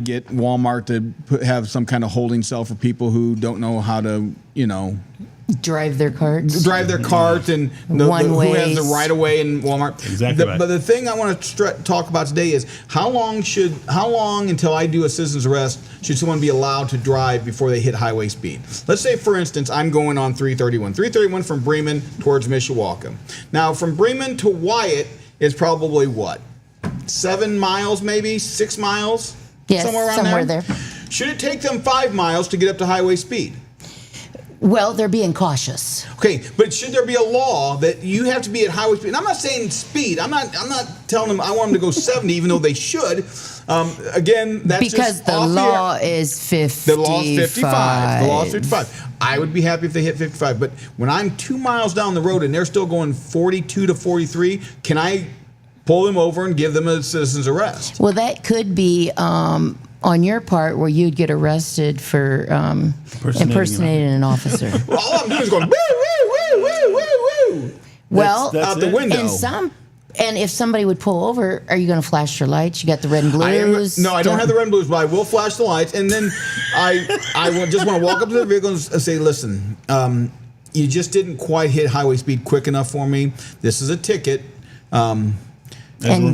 get Walmart to have some kind of holding cell for people who don't know how to, drive their carts. And who has the right of way in Walmart. Exactly. But the thing I want to talk about today is how long until I do a citizen's arrest should someone be allowed to drive before they hit highway speed? Let's say, for instance, I'm going on 331 from Bremen towards Mishawaka. Now, from Bremen to Wyatt is probably what? 7 miles, maybe 6 miles. Yes, somewhere there. Should it take them 5 miles to get up to highway speed? Well, they're being cautious. Okay, but should there be a law that you have to be at highway speed? And I'm not saying speed. I'm not telling them I want them to go 70, even though they should. Again, that's because just the law is 55. The law is 55. The law is 55. I would be happy if they hit 55. But when I'm 2 miles down the road and they're still going 42 to 43, can I pull them over and give them a citizen's arrest? Well, that could be on your part where you'd get arrested for impersonating an officer. Well, all I'm doing is going, woo, woo, woo, woo, woo, woo. Well, that's out the window. And if somebody would pull over, are you going to flash your lights? You got the red and blues? No, I don't have the red and blues, but I will flash the lights. And then I just want to walk up to the vehicle and say, listen, you just didn't quite hit highway speed quick enough for me. This is a ticket. And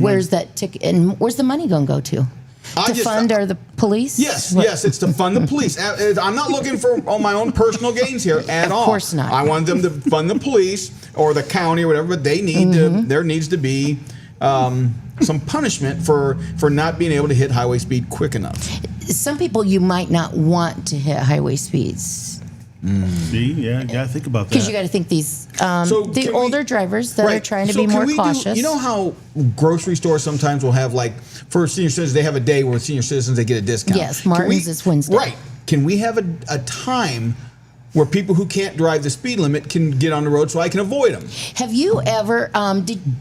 where's that ticket? And where's the money going to go to? To fund the police? Yes, it's to fund the police. I'm not looking for my own personal gains here at all. Of course not. I want them to fund the police or the county or whatever, but they need there needs to be some punishment for not being able to hit highway speed quick enough. Some people you might not want to hit highway speeds. See, yeah, you gotta think about that. Because you got to think these the older drivers that are trying to be more cautious. You know how grocery stores sometimes will have, like, for senior citizens, they have a day where senior citizens, they get a discount. Yes, Martin's is Wednesday. Right. Can we have a time where people who can't drive the speed limit can get on the road so I can avoid them? Have you ever,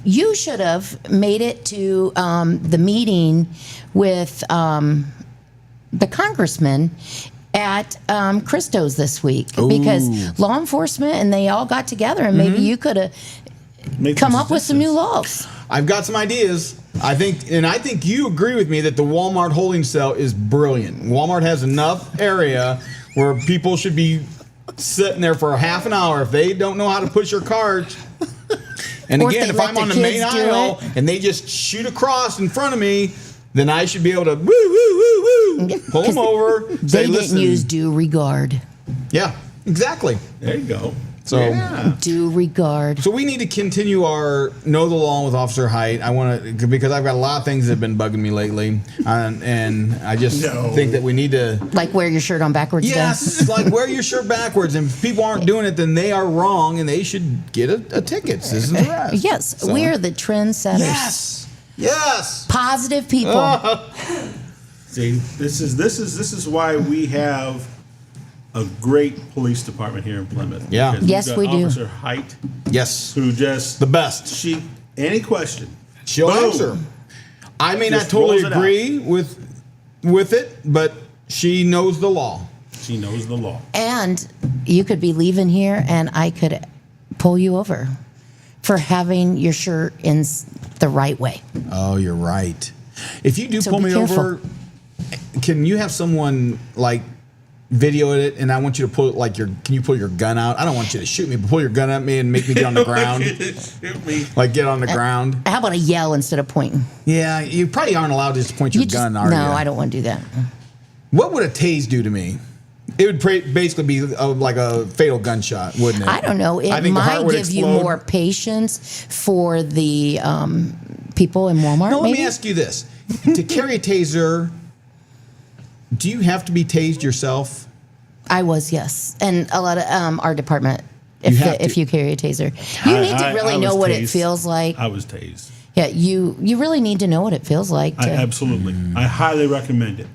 you should have made it to the meeting with the congressman at Christo's this week. Ooh. Because law enforcement and they all got together and maybe you could have come up with some new laws. I've got some ideas. I think you agree with me that the Walmart holding cell is brilliant. Walmart has enough area where people should be sitting there for a half an hour if they don't know how to push your cart. And again, if I'm on the main aisle and they just shoot across in front of me, then I should be able to pull them over. They didn't use due regard. Yeah, exactly. There you go. So due regard. So we need to continue our know the law with Officer Hite. I want to, because I've got a lot of things that have been bugging me lately, and I just think that we need to, like, wear your shirt on backwards. Yes, like wear your shirt backwards. And if people aren't doing it, then they are wrong, and they should get a ticket. Citizen's arrest. Yes, so, we are the trendsetters. Yes. Positive people. See, this is why we have a great police department here in Plymouth. Yeah. Yes, we do. Officer Hite. Yes. Who just the best. Any question, she'll answer. I may not totally agree with it, but she knows the law. She knows the law. And you could be leaving here, and I could pull you over for having your shirt in the right way. Oh, you're right. If you do pull me over, can you have someone like video it, and I want you to pull can you pull your gun out? I don't want you to shoot me, but pull your gun at me and make me get on the ground. Shoot me. Like get on the ground. How about a yell instead of pointing? Yeah, you probably aren't allowed to just point your gun, are you? No, I don't want to do that. What would a tase do to me? It would basically be like a fatal gunshot, wouldn't it? I don't know. It might give you more patience for the people in Walmart. No, let me ask you this. To carry a taser, do you have to be tased yourself? I was, yes. And a lot of our department, if you carry a taser. You need to really know what it feels like. I was tased. Yeah, you really need to know what it feels like. Absolutely. I highly recommend it.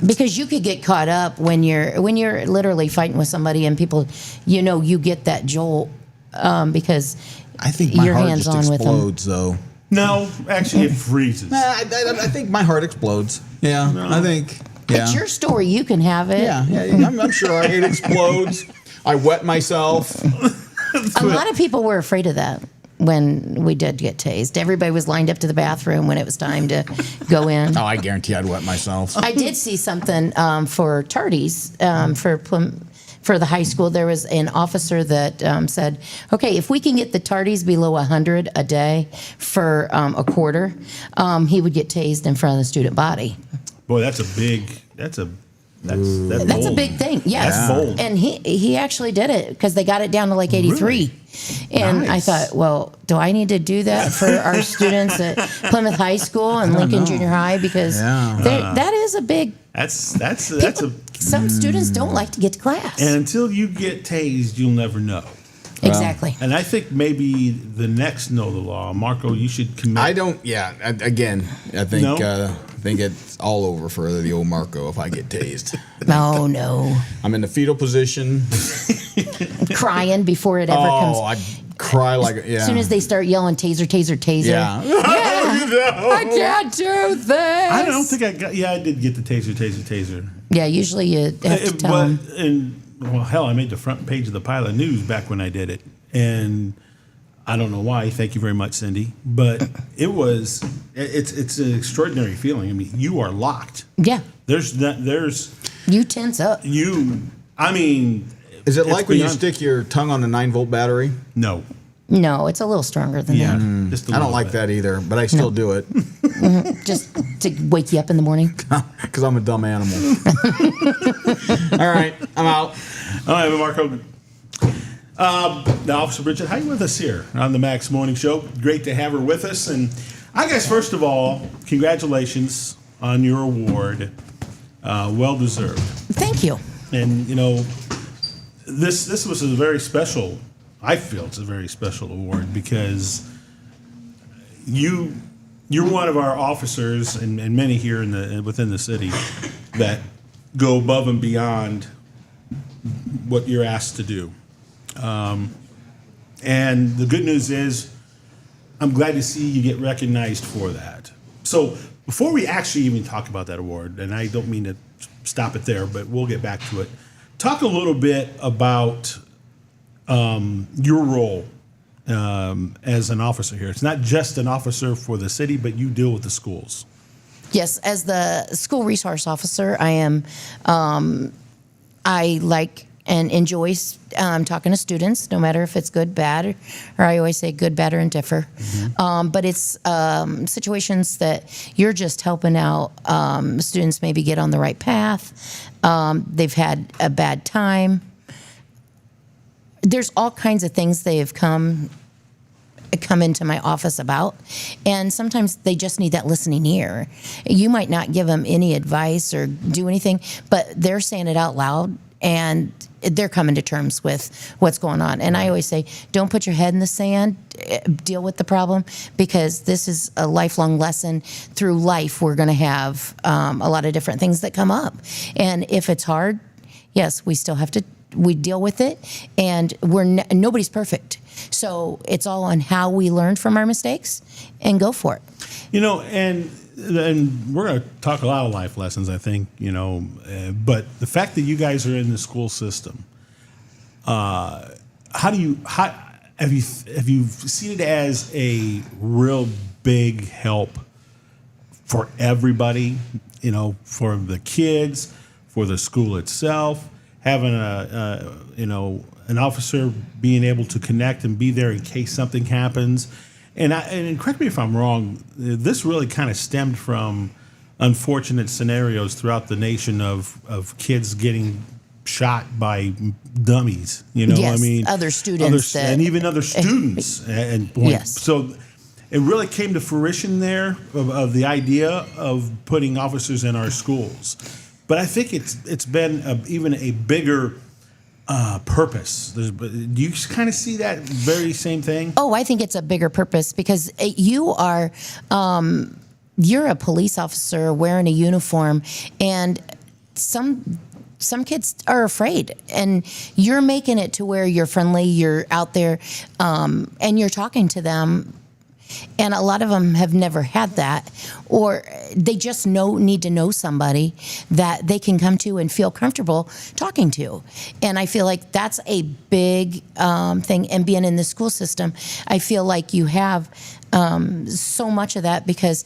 Because you could get caught up when you're literally fighting with somebody and people, you get that jolt because I think my you're heart hands just on with them. explodes, though. No, actually, it freezes. I think my heart explodes. Yeah, no. I think. Yeah. It's your story. You can have it. Yeah, I'm sure it explodes. I wet myself. A lot of people were afraid of that. when we did get tased. Everybody was lined up to the bathroom when it was time to go in. Oh, I guarantee I'd wet myself. I did see something for tardies for the high school. There was an officer that said, okay, if we can get the tardies below 100 a day for a quarter, he would get tased in front of the student body. Boy, that's a big thing. Yes. That's bold. And he actually did it because they got it down to like 83. Really? And Nice. I thought, well, do I need to do that for our students at Plymouth High School and Lincoln Junior High? Because that is a big. That's Some students don't like to get to class. and until you get tased, you'll never know. Exactly. And I think maybe the next know the law, Marco, you should commit. I don't. Yeah. Again, I think No? I think it's all over for the old Marco if I get tased. Oh, no. I'm in the fetal position. Crying before it ever comes. Oh, I'd cry like As soon as they start yelling taser, taser, taser. Yeah. I can't do this. I don't think I got. Yeah, I did get the taser. Yeah, usually you have to tell them. Well, hell, I made the front page of the Pilot News back when I did it, and I don't know why. Thank you very much, Cindy. But it's an extraordinary feeling. I mean, you are locked. Yeah. There's You tense up. I mean, Is it it's like when you beyond- stick your tongue on a 9-volt battery? No. No, it's a little stronger than Yeah. that. Just a I don't little like bit. that either, but I still do it Just to wake you up in the morning. because I'm a dumb animal. All right, I'm out. All right, Marco. Now, Officer Bridget Hite with us here on the Max Morning Show. Great to have her with us. And I guess, first of all, congratulations on your award. Well deserved. Thank you. And, this was a very special, I feel it's a very special award because you're one of our officers and many here within the city that go above and beyond what you're asked to do. And the good news is I'm glad to see you get recognized for that. So before we actually even talk about that award, and I don't mean to stop it there, but we'll get back to it. Talk a little bit about your role as an officer here. It's not just an officer for the city, but you deal with the schools. Yes, as the school resource officer, I am. I like and enjoy talking to students, no matter if it's good, bad, or I always say good, bad, or indiffer. But it's situations that you're just helping out students maybe get on the right path. They've had a bad time. There's all kinds of things they have come into my office about, and sometimes they just need that listening ear. You might not give them any advice or do anything, but they're saying it out loud and they're coming to terms with what's going on. And I always say, don't put your head in the sand, deal with the problem, because this is a lifelong lesson. Through life, we're going to have a lot of different things that come up. And if it's hard, yes, we still have to, we deal with it, and nobody's perfect. So it's all on how we learn from our mistakes and go for it. And we're going to talk a lot of life lessons, I think, but the fact that you guys are in the school system, how have you seen it as a real big help for everybody, for the kids, for the school itself, having an officer being able to connect and be there in case something happens? And correct me if I'm wrong, this really kind of stemmed from unfortunate scenarios throughout the nation of kids getting shot by dummies. Yes, other students and even other students. Yes. So it really came to fruition there of the idea of putting officers in our schools. But I think it's been even a bigger purpose. Do you kind of see that very same thing? Oh, I think it's a bigger purpose because you're a police officer wearing a uniform, and some kids are afraid, and you're making it to where you're friendly, you're out there, and you're talking to them And a lot of them have never had that, or they just need to know somebody that they can come to and feel comfortable talking to. And I feel like that's a big thing. And being in the school system, I feel like you have so much of that because,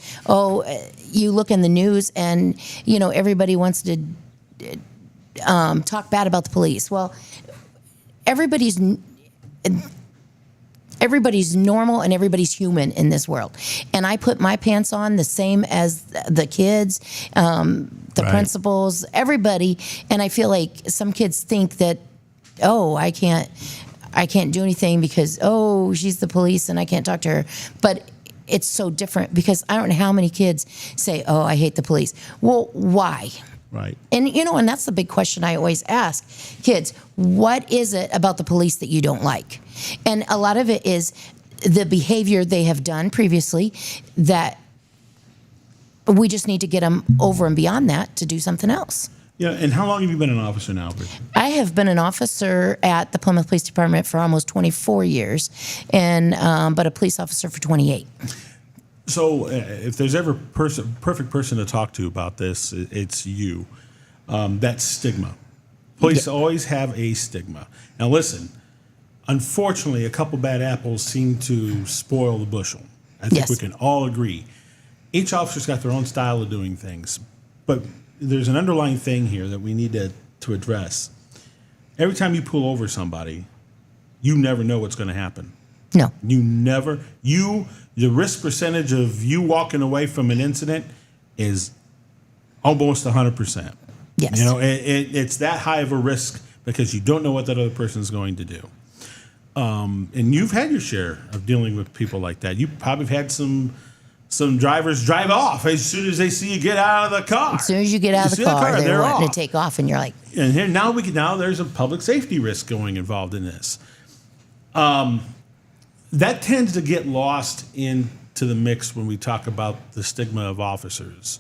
you look in the news and, everybody wants to talk bad about the police. Well, everybody's normal and everybody's human in this world. And I put my pants on the same as the kids, the principals, everybody. And I feel like some kids think that, I can't do anything because, she's the police and I can't talk to her. But it's so different because I don't know how many kids say, I hate the police. Well, why? Right. And, and that's the big question I always ask kids. What is it about the police that you don't like? And a lot of it is the behavior they have done previously that we just need to get them over and beyond that to do something else. Yeah, and how long have you been an officer now, Bridget? I have been an officer at the Plymouth Police Department for almost 24 years, and but a police officer for 28. So if there's ever perfect person to talk to about this, it's you. That stigma. Police always have a stigma. Now listen, unfortunately, a couple bad apples seem to spoil the bushel. I think we can all agree. Each officer's got their own style of doing things, but there's an underlying thing here that we need to address. Every time you pull over somebody, you never know what's going to happen. No. The risk percentage of you walking away from an incident is almost 100%. Yes. It's that high of a risk because you don't know what that other person is going to do. And you've had your share of dealing with people like that. You probably have had some drivers drive off as soon as they see you get out of the car. As soon as you get out of the car, they're wanting to take off, and you're like. And here now there's a public safety risk involved in this. That tends to get lost into the mix when we talk about the stigma of officers,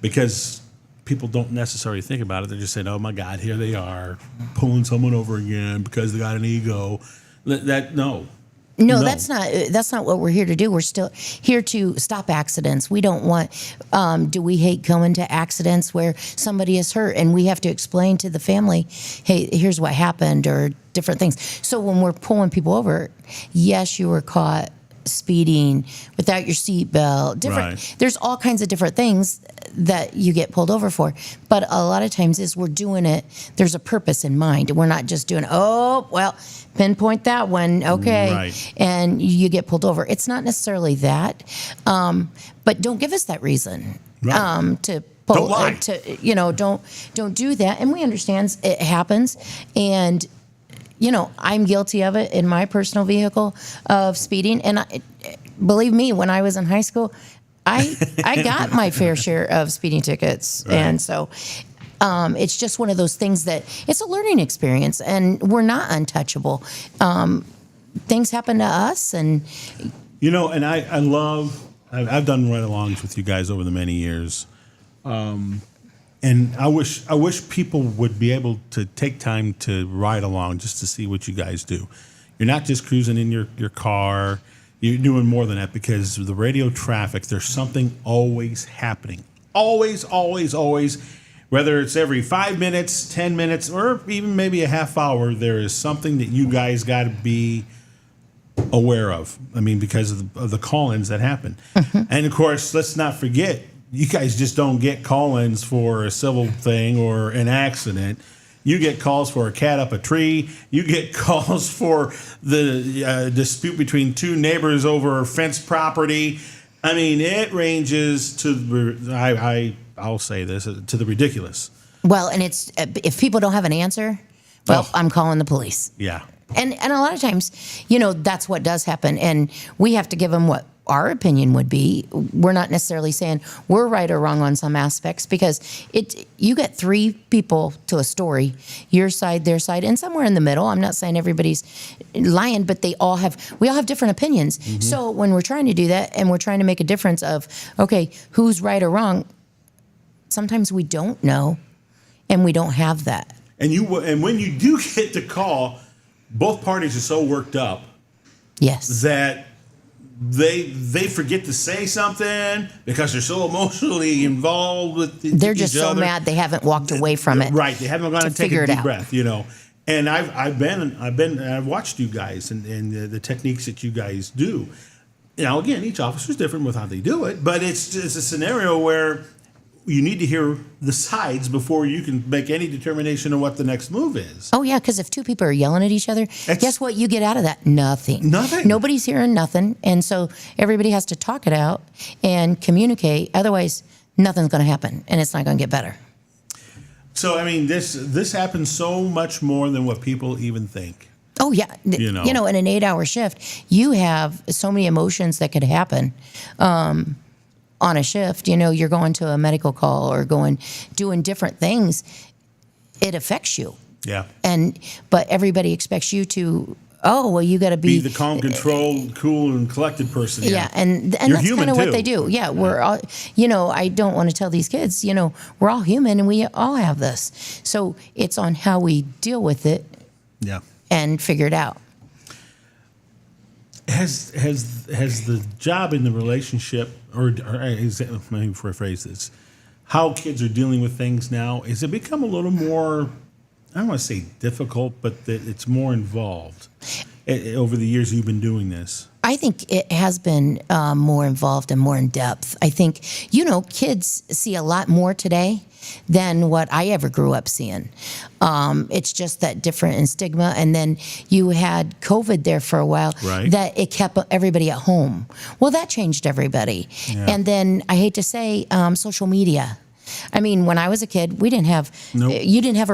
because people don't necessarily think about it. They're just saying, "Oh my God, here they are pulling someone over again because they got an ego." No, that's not what we're here to do. We're still here to stop accidents. We don't want. Do we hate going to accidents where somebody is hurt and we have to explain to the family, "Hey, here's what happened," or different things. So when we're pulling people over, yes, you were caught speeding without your seatbelt. There's all kinds of different things that you get pulled over for. But a lot of times we're doing it, there's a purpose in mind. We're not just doing, pinpoint that one, okay, right. And you get pulled over. It's not necessarily that, but don't give us that reason to pull. Don't lie. Don't do that. And we understand it happens, and I'm guilty of it in my personal vehicle of speeding. And believe me, when I was in high school, I got my fair share of speeding tickets, and so. It's just one of those things that it's a learning experience, and we're not untouchable. Things happen to us, and and I've done ride-alongs with you guys over the many years, and I wish people would be able to take time to ride along just to see what you guys do. You're not just cruising in your car. You're doing more than that, because of the radio traffic, there's something always happening. Always, always, always. Whether it's every 5 minutes, 10 minutes, or even maybe a half hour, there is something that you guys got to be aware of. I mean, because of the call-ins that happen. Mm-hmm. And, of course, let's not forget, you guys just don't get call-ins for a civil thing or an accident. You get calls for a cat up a tree. You get calls for the dispute between two neighbors over fenced property. I mean, it ranges to I'll say this, to the ridiculous. Well, and it's if people don't have an answer, I'm calling the police. Yeah. And a lot of times, that's what does happen, and we have to give them what our opinion would be. We're not necessarily saying we're right or wrong on some aspects, because you get three people to a story, your side, their side, and somewhere in the middle. I'm not saying everybody's lying, but we all have different opinions. Mm-hmm. So when we're trying to do that and we're trying to make a difference of, okay, who's right or wrong, sometimes we don't know, and we don't have that. And when you do get the call, both parties are so worked up, yes, that they forget to say something because they're so emotionally involved with They're just each so other. mad they haven't walked away from it. Right, they haven't gone to and take figure a it deep out. breath, And I've watched you guys and the techniques that you guys do. Again, each officer is different with how they do it, but it's a scenario where you need to hear the sides before you can make any determination of what the next move is. Oh, yeah, because if two people are yelling at each other, guess what you get out of that? Nothing. Nothing. Nobody's hearing nothing. And so everybody has to talk it out and communicate. Otherwise, nothing's going to happen, and it's not going to get better. So, this happens so much more than what people even think. Oh, yeah. In an 8-hour shift, you have so many emotions that could happen. On a shift, you're going to a medical call or doing different things. It affects you. Yeah. But everybody expects you to, you got to Be the calm, controlled, cool, and collected person. Yeah, and that's kind of what they do. Yeah, we're all, I don't want to tell these kids, we're all human and we all have this. So it's on how we deal with it. Yeah. And figure it out. Has the job in the relationship, or is it, let me rephrase this, how kids are dealing with things now, has it become a little more, I don't want to say difficult, but that it's more involved over the years you've been doing this? I think it has been more involved and more in depth. I think, kids see a lot more today than what I ever grew up seeing. It's just that different in stigma. And then you had COVID there for a while. Right. That it kept everybody at home. Well, that changed everybody. Yeah. And then I hate to say social media. When I was a kid, we didn't have, you didn't have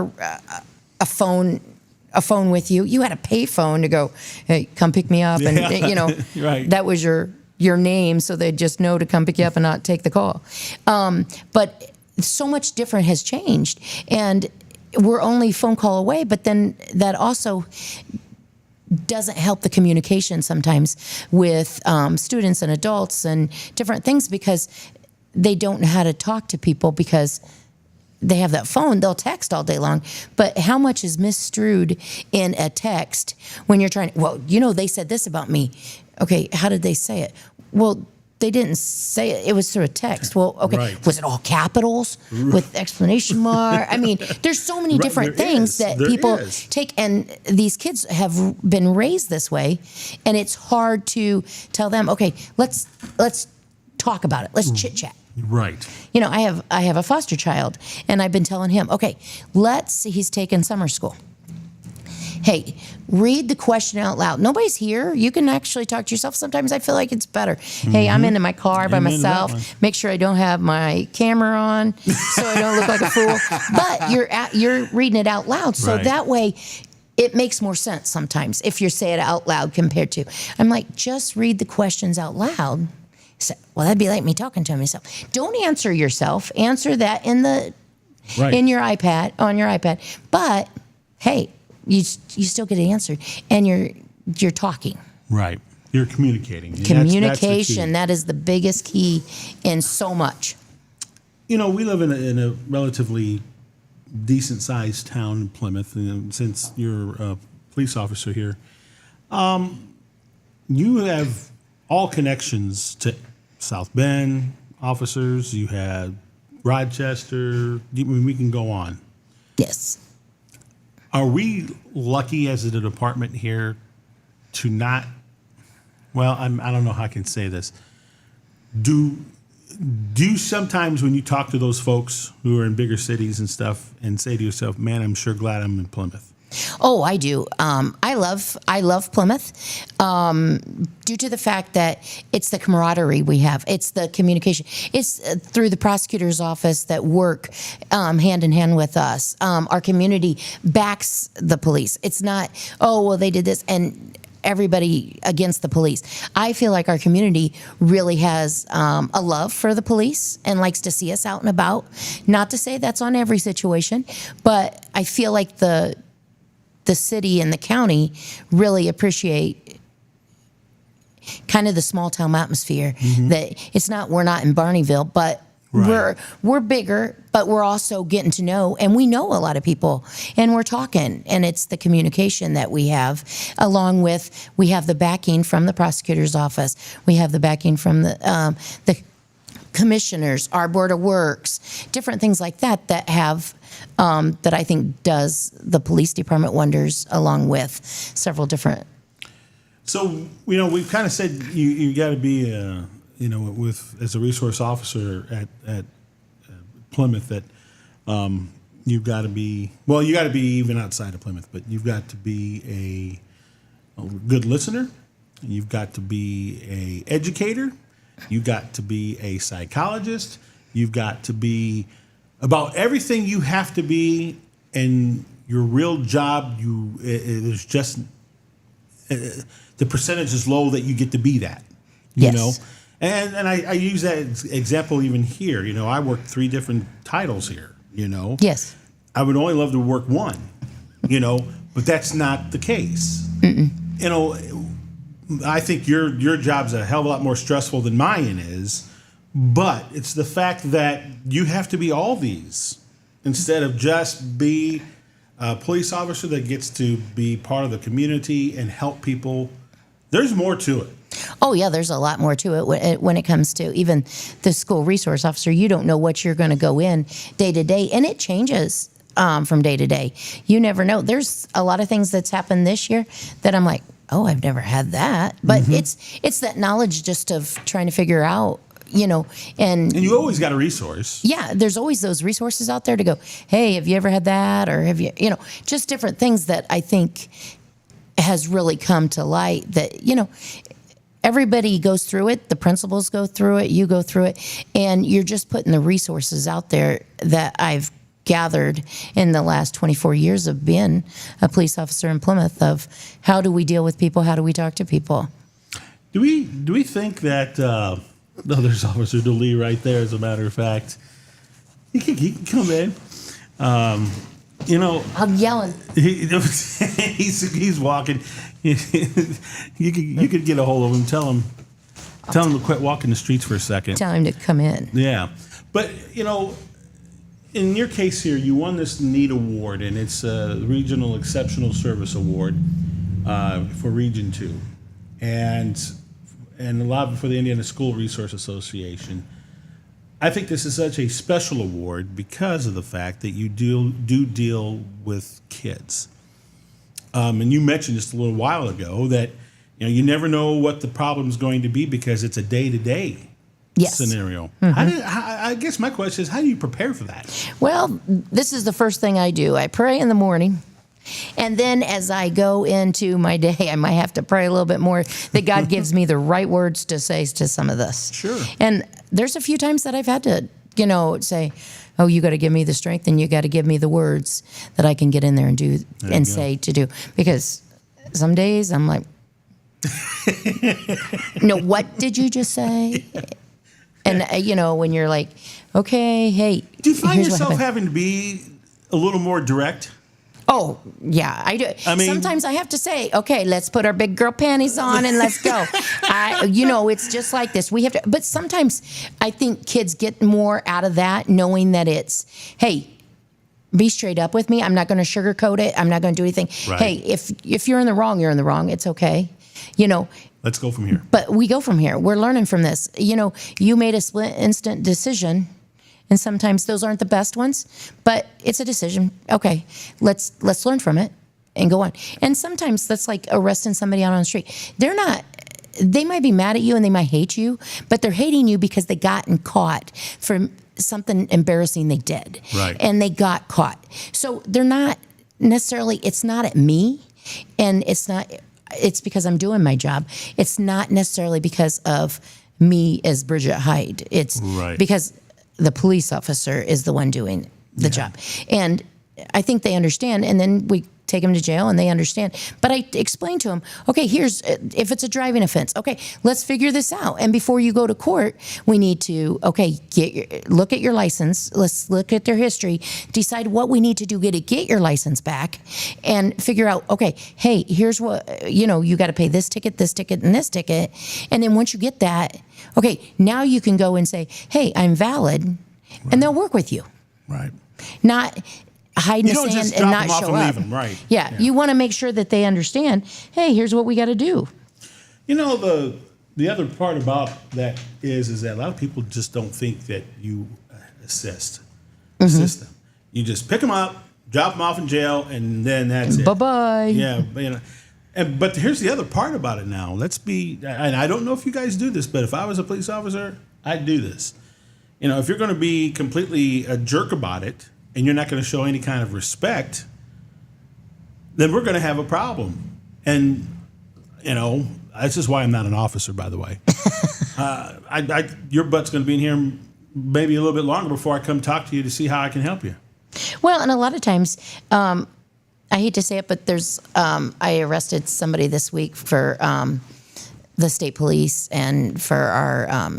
a phone with you. You had a pay phone to go, hey, come pick me up. And, Right. that was your name. So they'd just know to come pick you up and not take the call. But so much different has changed. And we're only phone call away. But then that also doesn't help the communication sometimes with students and adults and different things because they don't know how to talk to people because they have that phone, they'll text all day long. But how much is misstrued in a text when you're trying, they said this about me. Okay, how did they say it? Well, they didn't say it. It was through a text. Well, okay, Right. Was it all capitals with exclamation mark? There's so many different things that people take, and these kids have been raised this way, and it's hard to tell them, okay, let's talk about it. Let's chit chat. Right. I have a foster child, and I've been telling him, okay, he's taking summer school. Hey, read the question out loud. Nobody's here. You can actually talk to yourself. Sometimes I feel like it's better. Hey, I'm in my car by Amen to that one. myself. Make sure I don't have my camera on so I don't look like a fool. But you're reading it out loud. So Right. that way it makes more sense sometimes if you say it out loud compared to, I'm like, just read the questions out loud. So, well, that'd be like me talking to myself. Don't answer yourself. Answer that in your iPad, on your iPad. But hey, you still get it answered, and you're talking. Right. You're communicating. And Communication, that's that is the biggest key in so much. we live in a relatively decent-sized town in Plymouth, and since you're a police officer here, you have all connections to South Bend officers. You had Rochester. We can go on. Yes. Are we lucky as a department here to not? Well, I don't know how I can say this. Do you sometimes, when you talk to those folks who are in bigger cities and stuff, and say to yourself, "Man, I'm sure glad I'm in Plymouth"? Oh, I do. I love Plymouth due to the fact that it's the camaraderie we have. It's the communication. It's through the prosecutor's office that work hand in hand with us. Our community backs the police. It's not, they did this and everybody against the police. I feel like our community really has a love for the police and likes to see us out and about. Not to say that's on every situation, but I feel like the city and the county really appreciate kind of the small town atmosphere. That it's not, we're not in Barneyville, but Right. We're bigger, but we're also getting to know, and we know a lot of people, and we're talking, and it's the communication that we have, along with we have the backing from the prosecutor's office, we have the backing from the commissioners, our board of works, different things like that that have that I think does the police department wonders, along with several different. So, we've kind of said you got to be, with as a resource officer at Plymouth, that you've got to be, you got to be even outside of Plymouth, but you've got to be a good listener. You've got to be a educator. You've got to be a psychologist. You've got to be about everything you have to be, and your real job, there's just the percentage is low that you get to be that, Yes. know. And I use that example even here. I worked 3 different titles here. Yes. I would only love to work one, but that's not the case. I think your job's a hell of a lot more stressful than mine is, but it's the fact that you have to be all these instead of just be a police officer that gets to be part of the community and help people. There's more to it. Oh, yeah, there's a lot more to it when it comes to even the school resource officer. You don't know what you're going to go in day to day, and it changes from day to day. You never know. There's a lot of things that's happened this year that I'm like, oh, I've never had that. But it's that knowledge just of trying to figure out, and you always got a resource. Yeah, there's always those resources out there to go, hey, have you ever had that? Or have you, just different things that I think has really come to light that, everybody goes through it. The principals go through it. You go through it. And you're just putting the resources out there that I've gathered in the last 24 years of being a police officer in Plymouth, of how do we deal with people? How do we talk to people? Do we think that there's Officer DeLee right there, as a matter of fact. He can come in. I'm yelling. He's walking. You could get a hold of him. Tell him to quit walking the streets for a second. Tell him to come in. Yeah. But, in your case here, you won this neat award, and it's a Regional Exceptional Service Award for Region 2. And a lot for the Indiana School Resource Association. I think this is such a special award because of the fact that you do deal with kids. And you mentioned just a little while ago that you never know what the problem's going to be because it's a day-to-day scenario. I guess my question is, how do you prepare for that? Well, this is the first thing I do. I pray in the morning. And then as I go into my day, I might have to pray a little bit more that God gives me the right words to say to some of this. Sure. And there's a few times that I've had to, say, oh, you got to give me the strength and you got to give me the words that I can get in there and do and say to do. Because some days I'm like, no, what did you just say? And, when you're like, okay, hey. Do you find yourself having to be a little more direct? Oh, yeah, I do. I mean, sometimes I have to say, okay, let's put our big girl panties on and let's go. It's just like this. We have to, but sometimes I think kids get more out of that knowing that it's, hey, be straight up with me. I'm not going to sugarcoat it. I'm not going to do anything. Right. Hey, if you're in the wrong, you're in the wrong. It's okay. Let's go from here. But we go from here. We're learning from this. You made a split instant decision. And sometimes those aren't the best ones, but it's a decision. Okay, let's learn from it and go on. And sometimes that's like arresting somebody out on the street. They might be mad at you and they might hate you, but they're hating you because they gotten caught for something embarrassing they did. Right. And they got caught. So they're not necessarily, it's not at me, and it's because I'm doing my job. It's not necessarily because of me as Bridget Hite. It's because the police officer is the one doing the job. And I think they understand. And then we take them to jail and they understand. But I explained to them, okay, here's, if it's a driving offense, okay, let's figure this out. And before you go to court, we need to, okay, look at your license. Let's look at their history, decide what we need to do to get your license back, and figure out, okay, hey, here's what, you got to pay this ticket, and this ticket. And then once you get that, okay, now you can go and say, hey, I'm valid, and they'll work with you. Right. Not hide in the sand and not show up. Leave them. Right. Yeah, you want to make sure that they understand, hey, here's what we got to do. The other part about that is that a lot of people just don't think that you assist them. You just pick them up, drop them off in jail, and then that's it. Bye-bye. Yeah, but here's the other part about it now. And I don't know if you guys do this, but if I was a police officer, I'd do this. If you're going to be completely a jerk about it and you're not going to show any kind of respect, then we're going to have a problem. And, that's just why I'm not an officer, by the way. Your butt's going to be in here maybe a little bit longer before I come talk to you to see how I can help you. Well, and a lot of times, I hate to say it, but I arrested somebody this week for the state police and for our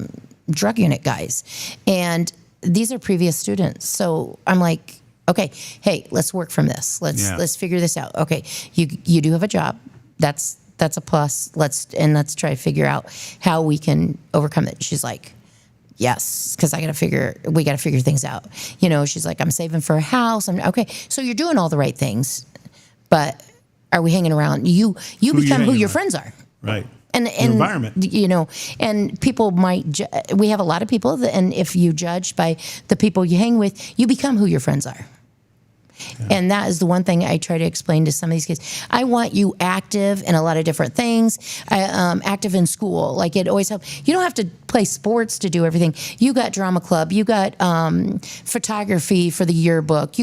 drug unit guys. And these are previous students. So I'm like, okay, hey, let's work from this. Let's figure this out. Okay, you do have a job. That's a plus. Let's try to figure out how we can overcome it. She's like, yes, because we got to figure things out. She's like, I'm saving for a house. Okay, so you're doing all the right things, but are we hanging around? You become who your friends are. Right. And environment. And people might, we have a lot of people and if you judge by the people you hang with, you become who your friends are. Yeah. And that is the one thing I try to explain to some of these kids. I want you active in a lot of different things, active in school. Like it always helps. You don't have to play sports to do everything. You got drama club. You got photography for the yearbook.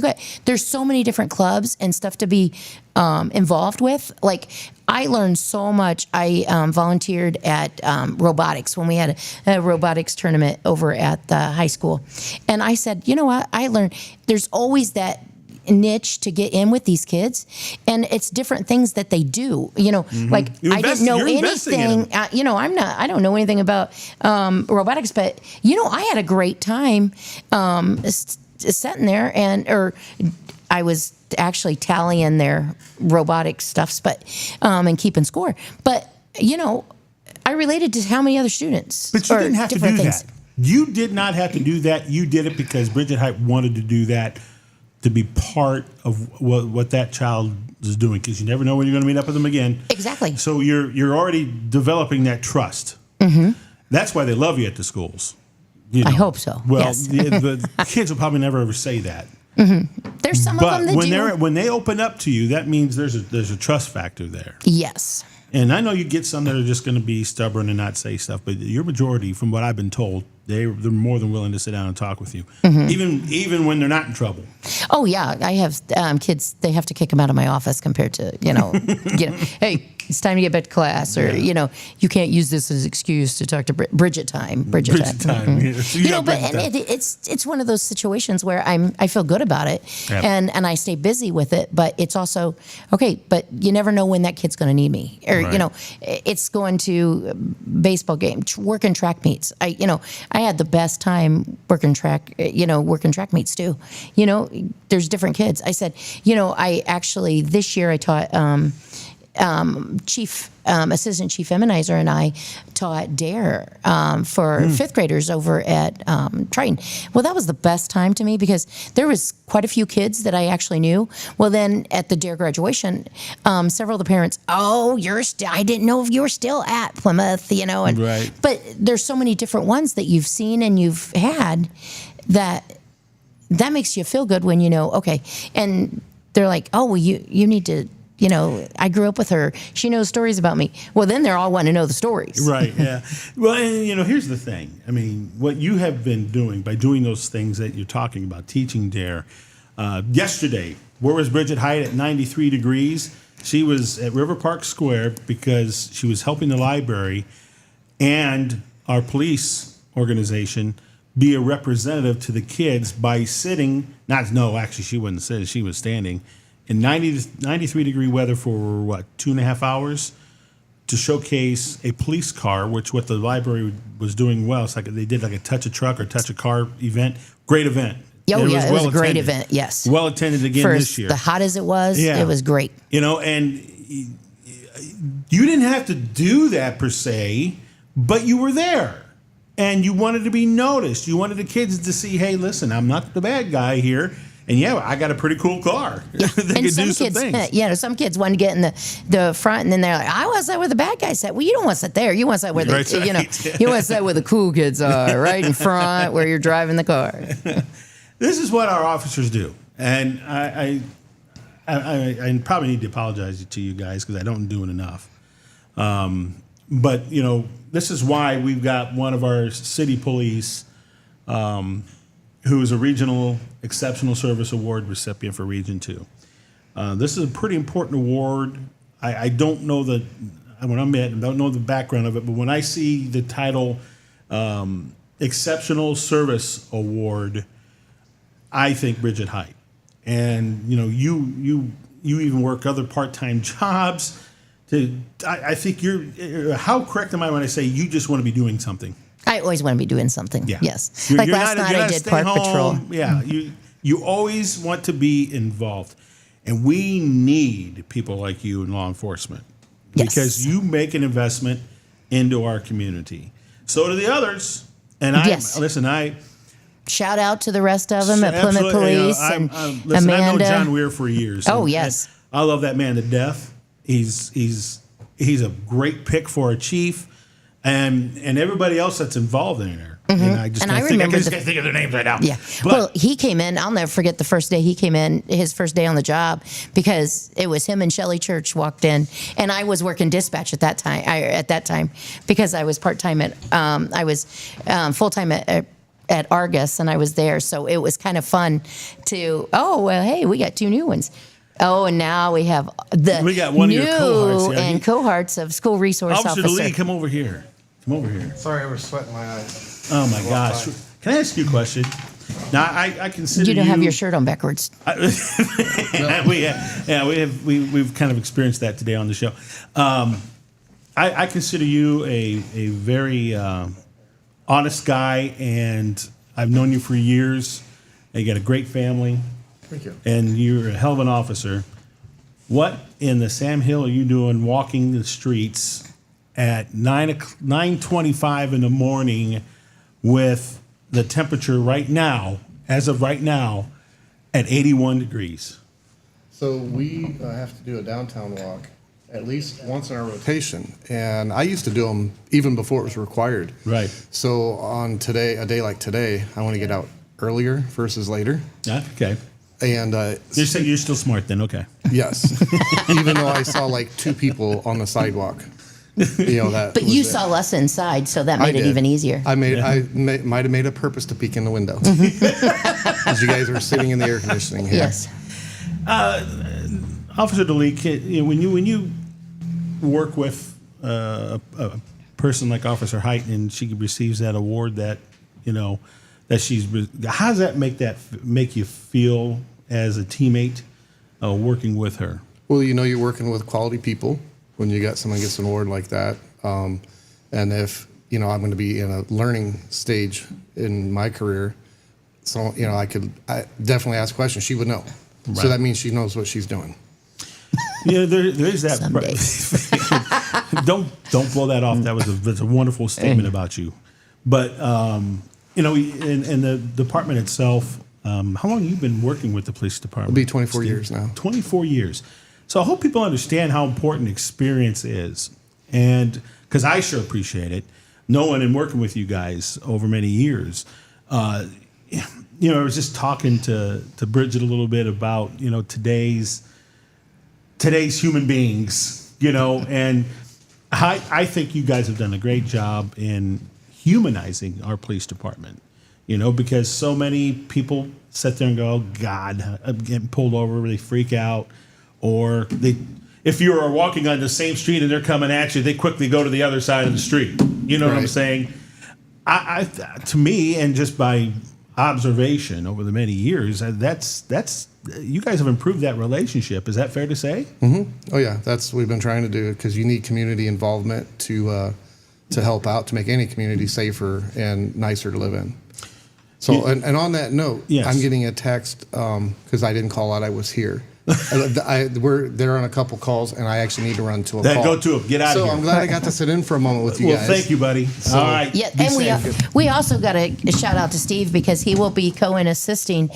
There's so many different clubs and stuff to be involved with. Like I learned so much. I volunteered at robotics when we had a robotics tournament over at the high school. And I said, you know what? I learned there's always that niche to get in with these kids, and it's different things that they do. Like I didn't know anything. I don't know anything about robotics, but I had a great time sitting there, or I was actually tallying their robotic stuffs, but and keeping score. But I related to how many other students. But you didn't have to do that. You did not have to do that. You did it because Bridget Hite wanted to do that, to be part of what that child is doing, because you never know when you're going to meet up with them again. Exactly. So you're already developing that trust. Mm-hmm. That's why they love you at the schools. I hope so. Well, yes. the kids will probably never ever say that. Mm-hmm. There's some of them that do. But when they open up to you, that means there's a trust factor there. Yes. And I know you get some that are just going to be stubborn and not say stuff, but your majority, from what I've been told, they're more than willing to sit down and talk with you, even when they're not in trouble. Oh yeah, I have kids. They have to kick them out of my office compared to hey, it's time to get back to class, or you can't use this as an excuse to talk to Bridget time. Bridget time. Mm-hmm. It's one of those situations where I feel good about it, and I stay busy with it. But it's also okay. But you never know when that kid's going to need me, or it's going to baseball game, working track meets. I had the best time working track meets too. There's different kids. I said, I actually this year I taught. Assistant Chief Immunizer and I taught DARE for fifth graders over at Triton. Well, that was the best time to me because there was quite a few kids that I actually knew. Well, then at the DARE graduation, several of the parents, I didn't know if you were still at Plymouth, and right. But there's so many different ones that you've seen and you've had that makes you feel good when okay. And they're like, oh, well, you need to. I grew up with her. She knows stories about me. Well, then they're all wanting to know the stories. Right, yeah. Well, and, here's the thing. I mean, what you have been doing by doing those things that you're talking about, teaching DARE. Yesterday, where was Bridget Hite at 93 degrees? She was at River Park Square because she was helping the library and our police organization be a representative to the kids by sitting. Actually, she wasn't sitting. She was standing in 93-degree weather for what, 2.5 hours to showcase a police car, which what the library was doing well. It's like they did like a touch a truck or touch a car event. Great event. Oh, yeah, it was a great attended. event, yes. Well attended again For this year. the hot as it was, Yeah. it was great. You know, and you didn't have to do that per se, but you were there. And you wanted to be noticed. You wanted the kids to see, hey, listen, I'm not the bad guy here. And yeah, I got a pretty cool car. Yeah. They And could some do some kids, things. some kids want to get in the front, and then they're like, I want to sit where the bad guys sit. Well, you don't want to sit there. You want to sit where the, Right. you want to sit where the cool kids are, right in front where you're driving the car. This is what our officers do. And I probably need to apologize to you guys because I don't do it enough. But, you know, this is why we've got one of our city police who is a Regional Exceptional Service Award recipient for Region 2. This is a pretty important award. I don't know I don't know the background of it, but when I see the title Exceptional Service Award, I think Bridget Hite. And, you know, you even work other part-time jobs. I think how correct am I when I say you just want to be doing something? I always want to be doing something. Yeah. Yes. Like last night I did Park Patrol. Yeah. You always want to be involved. And we need people like you in law enforcement. Yes. Because you make an investment into our community. So do the others. And Yes. I Shout out to the rest of them at Plymouth absolutely, Police listen, and I know Amanda. John Weir for years. Oh, and yes. I love that man to death. He's a great pick for a chief. And everybody else that's involved in there. And I just And can't I think, remember can't think of their names right now. Yeah. But, Well, he came in. I'll never forget the first day he came in, his first day on the job, because it was him and Shelley Church walked in, and I was working dispatch at that time. Because I was part time I was full time at Argus, and I was there, so it was kind of fun to. Oh well, hey, we got 2 new ones. Oh, and now we have We got one of new your cohorts, yeah. and cohorts of school resource Officer officer. Lee, come over here. Come over here. Sorry, I was sweating my eyes. Oh my gosh. Can I ask you a question? Now I consider You don't have your shirt on backwards. We've kind of experienced that today on the show. I consider you a very honest guy, and I've known you for years. You got a great family. Thank you. And you're a hell of an officer. What in the Sam Hill are you doing walking the streets at 9:25 in the morning with the temperature right now, as of right now, at 81 degrees? So we have to do a downtown walk at least once in our rotation, and I used to do them even before it was required. Right. So on a day like today, I want to get out earlier versus later. Yeah, okay. And You're saying you're still smart then, okay. yes, even though I saw like 2 people on the sidewalk, that. But was you it. saw us inside, so that I made it did. even easier. I might have made a purpose to peek in the window as you guys were sitting in the air conditioning here. Yes. Officer DeLee, when you work with a person like Officer Hite and she receives that award that how does that make you feel as a teammate working with her? Well, you're working with quality people when you got someone gets an award like that. And if, I'm going to be in a learning stage in my career, so, I definitely ask questions. She would know. Right. So that means she knows what she's doing. Yeah, there is that. Someday. Don't blow that off. That's a wonderful statement about you. But, in the department itself, how long have you been working with the police department? It'll be 24 Steve? years now. 24 years. So I hope people understand how important experience is. And because I sure appreciate it, knowing and working with you guys over many years. I was just talking to Bridget a little bit about, today's human beings, and I think you guys have done a great job in humanizing our police department, because so many people sit there and go, oh, God, I'm getting pulled over, they freak out. Or if you are walking on the same street and they're coming at you, they quickly go to the other side of the street. You know what I'm Right. saying? To me, and just by observation over the many years, that's you guys have improved that relationship. Is that fair to say? Oh yeah, that's what we've been trying to do, because you need community involvement to help out, to make any community safer and nicer to live in. So, and on that note, Yes. I'm getting a text because I didn't call out. I was here. They're on a couple calls, and I actually need to run to a call. Go to it. Get out of So here. I'm glad I got to sit in for a moment with you Well, guys. thank you, buddy. All right. Yeah, Be and safe. we also got a shout out to Steve, because he will be assisting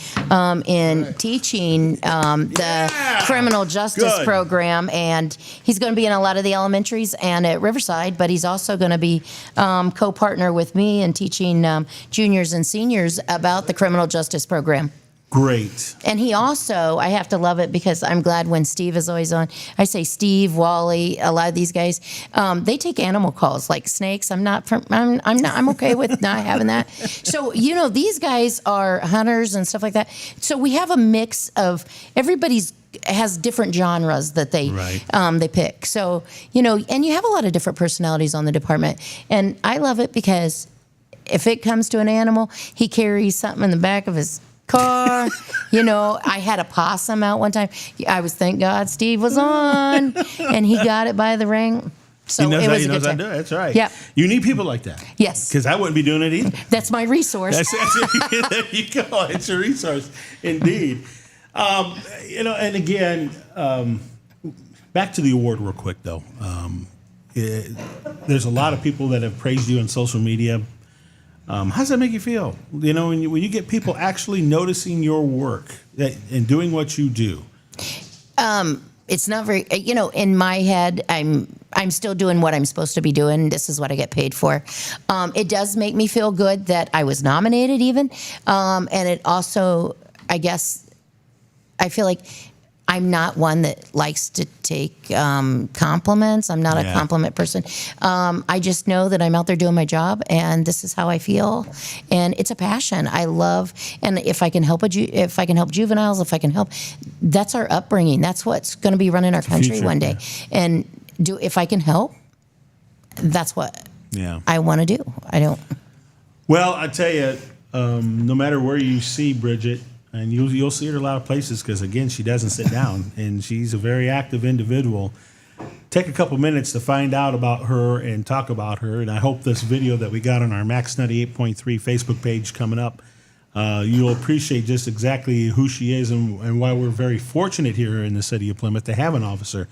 in teaching the criminal justice Good. program, and he's going to be in a lot of the elementaries and at Riverside, but he's also going to be co-partner with me in teaching juniors and seniors about the criminal justice program. Great. And he also, I have to love it, because I'm glad when Steve is always on. I say Steve, Wally, a lot of these guys, they take animal calls like snakes. I'm okay with not having that. So, these guys are hunters and stuff like that. So we have a mix of everybody's has different genres that they Right. they pick. So, and you have a lot of different personalities on the department. And I love it, because if it comes to an animal, he carries something in the back of his car. I had a possum out one time. Thank God Steve was on, and he got it by the ring. So it was a good time. That's right. Yeah. You need people like that. Yes. Because I wouldn't be doing it either. That's my resource. There you go. It's a resource, indeed. And again, back to the award real quick, though. There's a lot of people that have praised you on social media. How does that make you feel? When you get people actually noticing your work and doing what you do. It's not very, in my head, I'm still doing what I'm supposed to be doing. This is what I get paid for. It does make me feel good that I was nominated even. And it also, I guess, I feel like I'm not one that likes to take compliments. I'm not a compliment person. I just know that I'm out there doing my job, and this is how I feel, and it's a passion. I love, and if I can help juveniles, that's our upbringing. That's what's going to be running our country future, one day. And if I can help, that's what I want to do. I don't. Well, I tell you, no matter where you see Bridget. And you'll see her a lot of places, because, again, she doesn't sit down, and she's a very active individual. Take a couple minutes to find out about her and talk about her, and I hope this video that we got on our Max 98.3 Facebook page coming up, you'll appreciate just exactly who she is and why we're very fortunate here in the city of Plymouth to have an officer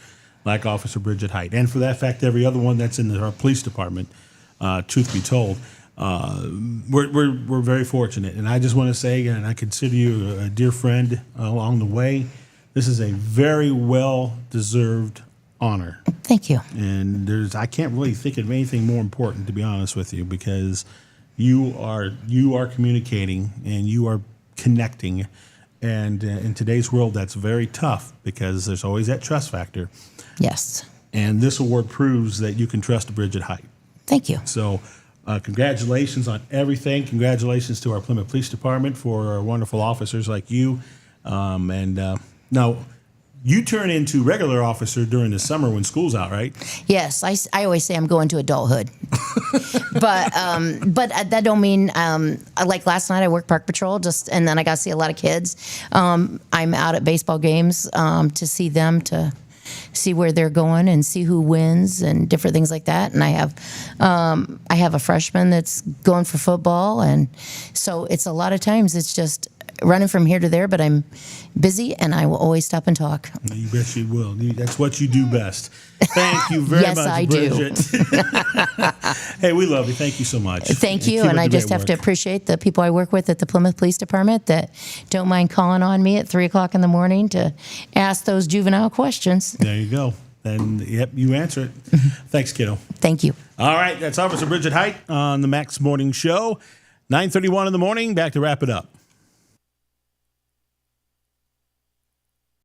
like Officer Bridget Hite, and for that fact, every other one that's in our police department, truth be told. We're very fortunate, and I just want to say again, I consider you a dear friend along the way. This is a very well-deserved honor. Thank you. And I can't really think of anything more important, to be honest with you, because you are communicating and you are connecting, and in today's world, that's very tough, because there's always that trust factor. Yes. And this award proves that you can trust Bridget Hite. Thank you. So. Congratulations on everything. Congratulations to our Plymouth Police Department for our wonderful officers like you. Now, you turn into regular officer during the summer when school's out, right? Yes, I always say I'm going to adulthood, but that don't mean like last night I worked park patrol and then I got to see a lot of kids. I'm out at baseball games to see them, to see where they're going and see who wins and different things like that. And I have a freshman that's going for football, and so it's a lot of times it's just running from here to there, but I'm busy and I will always stop and talk. You bet you will. That's what you do best. Thank you very Yes, much, I do. Bridget. Hey, we love you. Thank you so much. Thank you. keep And up I the just great have to work. appreciate the people I work with at the Plymouth Police Department that don't mind calling on me at 3:00 in the morning to ask those juvenile questions. There you go. And, yep, you answer it. Thanks, kiddo. Thank you. All right, that's Officer Bridget Hite on the Max Morning Show. 9:31 in the morning. Back to wrap it up.